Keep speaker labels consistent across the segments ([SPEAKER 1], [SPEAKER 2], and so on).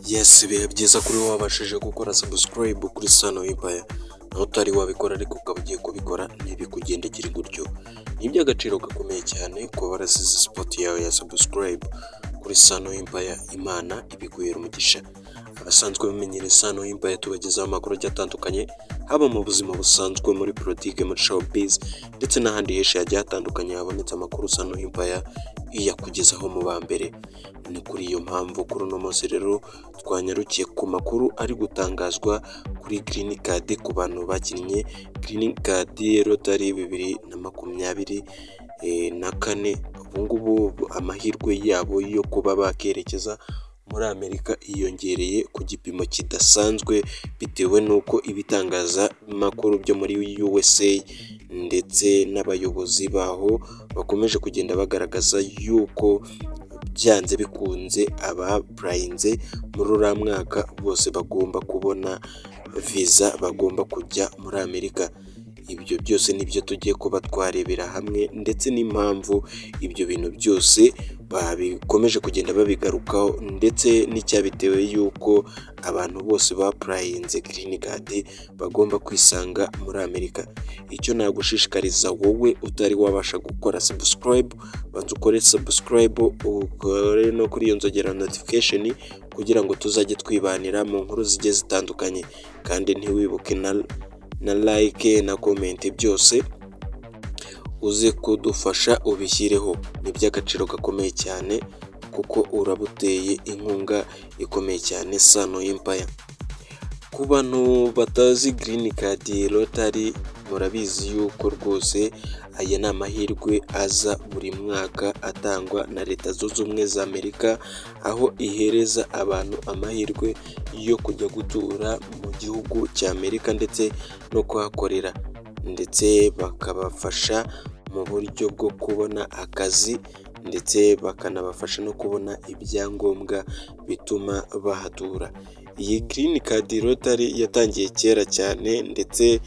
[SPEAKER 1] Yes, biba byiza kuri wowe wabashije gukora subscribe kuri Sano Empire. Naho utari wabikora ariko ukaba ugiye kubikora ntibikugendekere gutyo. Ni iby'agaciro gakomeye cyane kuba warasize spot yawe ya subscribe kuri Sano Empire. Imana ibiguhera umugisha. Abasanzwe bamenyere Sano Empire tubagezaho amakuru agiye atandukanye, haba mu buzima busanzwe, muri politike, muri showbiz ndetse n'ahandi henshi hagiye hatandukanye habonetse amakuru. Sano Empire iyakugezaho mu ba mbere. Ni kuri iyo mpamvu kuri uno munsi rero twanyarukiye ku makuru ari gutangazwa kuri Green Card ku bantu bakinnye Green Card Rotary 2024. Ubungubu amahirwe yabo yo kuba bakerekeza muri Amerika iyongereye ku gipimo kidasanzwe, bitewe n'uko ibitangazamakuru byo muri USA ndetse n'abayobozi baho bakomeje kugenda bagaragaza yuko byanze bikunze abapurayinze muri uriya mwaka bose bagomba kubona viza, bagomba kujya muri Amerika. Ibyo byose nibyo tugiye kuba twarebera hamwe, ndetse n'impamvu ibyo bintu byose babikomeje kugenda babigarukaho, ndetse n'icyabitewe yuko abantu bose bapurayinze Green Card bagomba kwisanga muri Amerika. Icyo nagushishikariza wowe utari wabasha gukora subscribe, banza ukore subscribe, ukore no kuri iyo nzogera notification kugira ngo tuzajye twibanira mu nkuru zigiye zitandukanye, kandi ntiwibuke na like na comment byose uze kudufasha ubishyireho. Ni iby'agaciro gakomeye cyane kuko urabuteye inkunga ikomeye cyane Sano Empire. Ku bantu batazi Green Card Rotary, murabizi yuko rwose aya ni amahirwe aza buri mwaka atangwa na Leta Zunze Ubumwe za Amerika, aho ihereza abantu amahirwe yo kujya gutura mu gihugu cya Amerika ndetse no kuhakorera, ndetse bakabafasha mu buryo bwo kubona akazi, ndetse bakanabafasha no kubona ibyangombwa bituma bahatura. Iyi Green Card Rotary yatangiye kera cyane, ndetse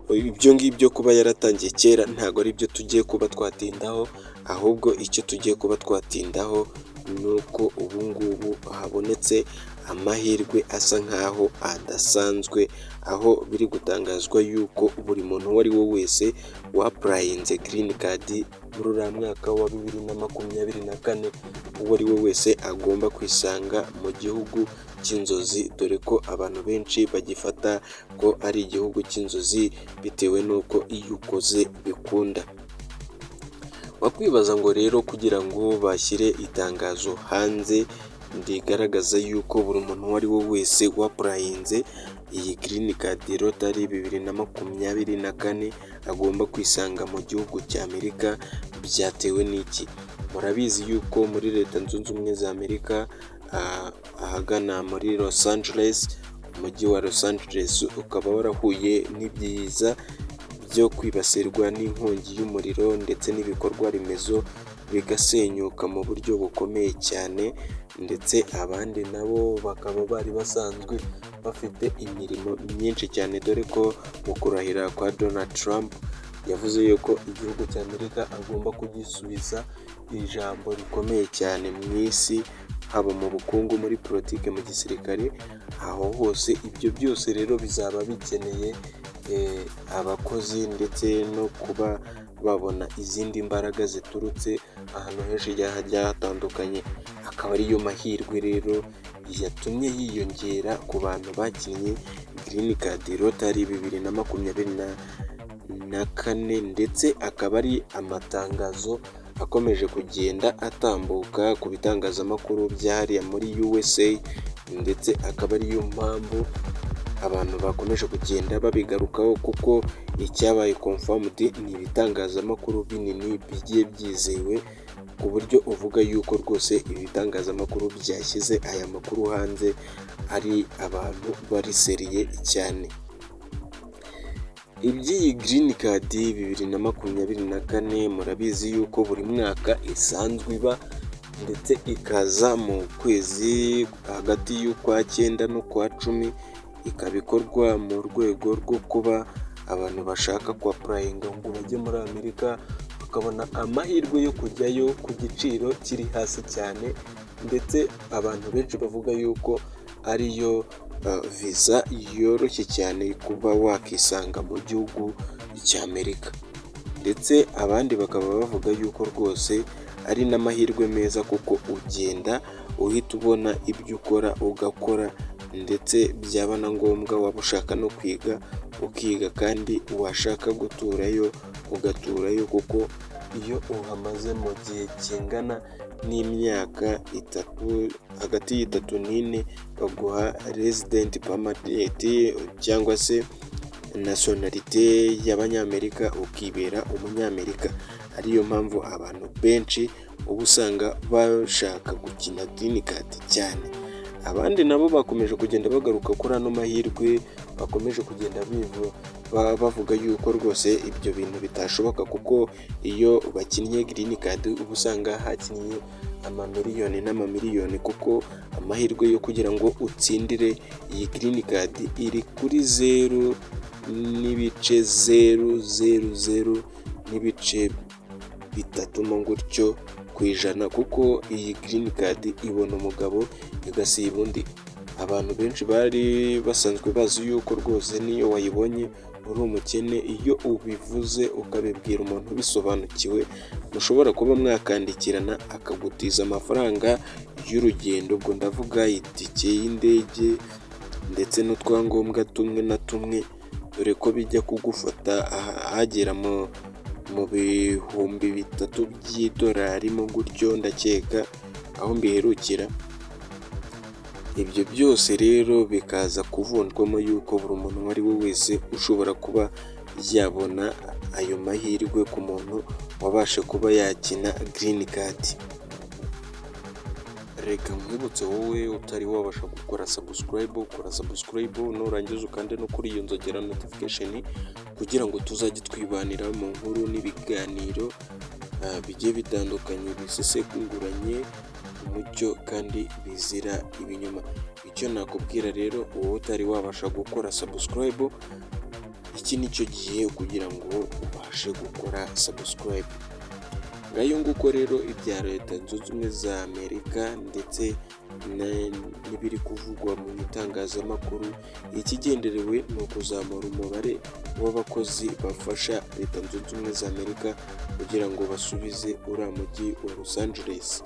[SPEAKER 1] ibyo ngibyo kuba yaratangiye kera ntabwo ari byo tugiye kuba twatindaho, ahubwo icyo tugiye kuba twatindaho ni uko ubu ngubu habonetse amahirwe asa nkaho adasanzwe, aho biri gutangazwa yuko buri muntu uwo ari we wese wapurayinze Green Card muri uriya mwaka wa 2024, uwo ari we wese agomba kwisanga mu gihugu cy'inzozi, dore ko abantu benshi bagifata ko ari igihugu cy'inzozi bitewe n'uko iyo ukoze bikunda. Wakwibaza ngo rero kugira ngo bashyire itangazo hanze rigaragaza yuko buri muntu uwo ari we wese wapurayinze iyi Green Card Rotary 2024 agomba kwisanga mu gihugu cya Amerika, byatewe n'iki? Murabizi yuko muri Leta Zunze Ubumwe za Amerika, ahagana muri Los Angeles, umujyi wa Los Angeles ukaba warahuye n'ibyiza byo kwibasirwa n'inkongi y'umuriro, ndetse n'ibikorwa remezo bigasenyuka mu buryo bukomeye cyane, ndetse abandi nabo bakaba bari basanzwe bafite imirimo myinshi cyane, dore ko mu kurahira kwa Donald Trump yavuze yuko igihugu cya Amerika agomba kugisubiza ijambo rikomeye cyane mu isi, haba mu bukungu, muri politike, mu gisirikare, aho hose. Ibyo byose rero bizaba bikeneye abakozi, ndetse no kuba babona izindi mbaraga ziturutse ahantu henshi hagiye hatandukanye. Akaba ariyo mahirwe rero yatumye yiyongera ku bantu bakinnye Green Card Rotary 2024, ndetse akaba ari amatangazo akomeje kugenda atambuka ku bitangazamakuru byahariya muri USA, ndetse akaba ariyo mpamvu abantu bakomeje kugenda babigarukaho, kuko icyabaye confirmed ni ibitangazamakuru binini bigiye byizewe, ku buryo uvuga yuko rwose ibitangazamakuru byashyize aya makuru hanze ari abantu bari seriye cyane. Iby'iyi Green Card 2024 murabizi yuko buri mwaka isanzwe iba, ndetse ikaza mu kwezi hagati y'ukwa 9 n'ukwa 10, ikaba ikorwa mu rwego rwo kuba abantu bashaka kwapurayinga ngo bajye muri Amerika bakabona amahirwe yo kujyayo ku giciro kiri hasi cyane, ndetse abantu benshi bavuga yuko ariyo viza yoroshye cyane kuba wakisanga mu gihugu cy'Amerika, ndetse abandi bakaba bavuga yuko rwose ari n'amahirwe meza kuko ugenda uhita ubona ibyo ukora ugakora, ndetse byaba na ngombwa waba ushaka no kwiga ukiga, kandi washaka guturayo ugaturayo, kuko iyo uhamaze mu gihe kingana n'imyaka itatu, hagati y'itatu n'ine, baguha resident permanent cyangwa se nationalite y'Abanyamerika, ukibera Umunyamerika. Ariyo mpamvu abantu benshi uba usanga bashaka gukina green card cyane. Abandi nabo bakomeje kugenda bagaruka kuri ano mahirwe, bakomeje kugenda bavuga yuko rwose ibyo bintu bitashoboka, kuko iyo bakinnye green card uba usanga hakinnye amamiliyoni n'amamiliyoni, kuko amahirwe yo kugira ngo utsindire iyi green card iri kuri 0.000 mo gutyo ku ijana, kuko iyi green card ibona umugabo igasiba undi. Abantu benshi bari basanzwe bazi yuko rwose niyo wayibonye uri umukene, iyo ubivuze ukabibwira umuntu ubisobanukiwe, mushobora kuba mwakandikirana akagutiza amafaranga y'urugendo, ubwo ndavuga itike y'indege ndetse n'utwangombwa tumwe na tumwe, dore ko bijya kugufata ahagera mu bihumbi 3 by'idolari mo gutyo, ndakeka aho mbiherukira. Ibyo byose rero bikaza kuvunjwamo yuko buri muntu uwo ari we wese ushobora kuba yabona ayo mahirwe ku muntu wabasha kuba yakina green card. Reka nkwibutse wowe utari wabasha gukora subscribe, ukora subscribe nurangiza ukande no kuri iyo nzogera notification, kugira ngo tuzajye twibanira mu nkuru n'ibiganiro bigiye bitandukanye bisesenguranye umucyo kandi bizira ibinyoma. Icyo nakubwira rero, wowe utari wabasha gukora subscribe, iki nicyo gihe kugira ngo ubashe gukora subscribe. Ngayo nguko rero ibya Leta Zunze Ubumwe za Amerika ndetse n'ibiri kuvugwa mu itangazamakuru, ikigenderewe ni ukuzamura umubare w'abakozi bafasha Leta Zunze Ubumwe za Amerika kugira ngo basubize uriya mujyi wa Los Angeles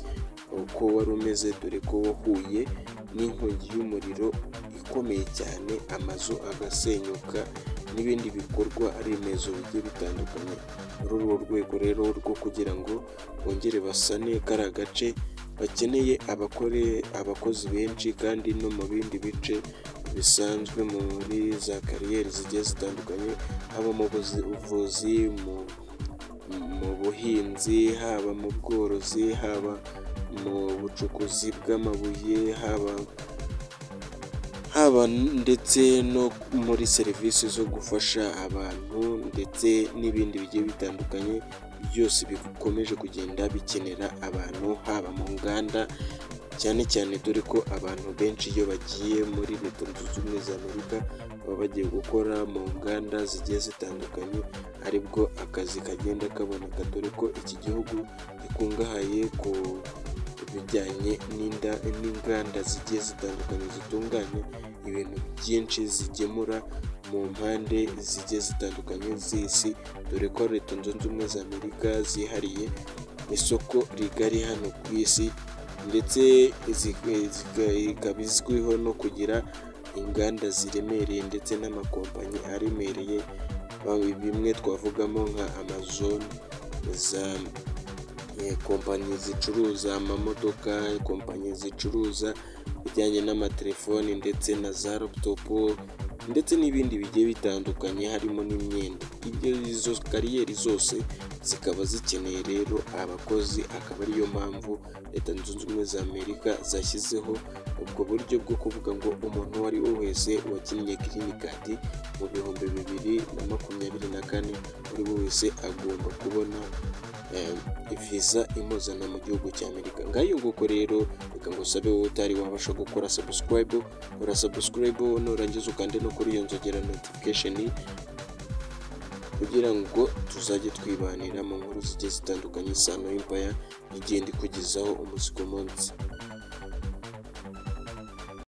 [SPEAKER 1] uko wari umeze, dore ko wahuye n'inkongi y'umuriro ikomeye cyane, amazu agasenyuka n'ibindi bikorwa remezo bigiye bitandukanye. Muri urwo rwego rero rwo kugira ngo bongere basane kariya gace, bakeneye abakozi benshi, kandi no mu bindi bice bisanzwe muri za kariyeri zigiye zitandukanye, haba mu buvuzi, mu buhinzi, haba mu bworozi, haba mu bucukuzi bw'amabuye, haba ndetse no muri serivisi zo gufasha abantu, ndetse n'ibindi bigiye bitandukanye, byose bikomeje kugenda bikenera abantu, haba mu nganda cyane cyane, dore ko abantu benshi iyo bagiye muri Leta Zunze Ubumwe za Amerika baba bagiye gukora mu nganda zigiye zitandukanye, aribwo akazi kagenda kaboneka, dore ko iki gihugu gikungahaye ku bijyanye n'inganda zigiye zitandukanye zitunganya ibintu byinshi zigemura mu mpande zigiye zitandukanye z'isi, dore ko Leta Zunze Ubumwe za Amerika zihariye isoko rigari hano ku isi, ndetse ikaba izwiho no kugira inganda ziremereye ndetse n'amakompanyi aremereye, bimwe twavugamo nka Amazon, za kompanyi zicuruza amamodoka, kompanyi zicuruza ibijyanye n'amatelefoni ndetse na za laptop, ndetse n'ibindi bigiye bitandukanye, harimo n'imyenda. Izo kariyeri zose zikaba zikeneye rero abakozi, akaba ariyo mpamvu Leta Zunze Ubumwe za Amerika zashyizeho ubwo buryo bwo kuvuga ngo umuntu uwo ari we wese wakinnye green card mu 2024, buri wese agomba kubona viza imuzana mu gihugu cy'Amerika. Ngayo nguko rero, reka ngusabe wowe utari wabasha gukora subscribe, kora subscribe nurangiza ukande no kuri iyo nzogera notification, kugira ngo tuzajye twibanira mu nkuru zigiye zitandukanye. Sano Empire igenda ikugezaho umunsi ku munsi.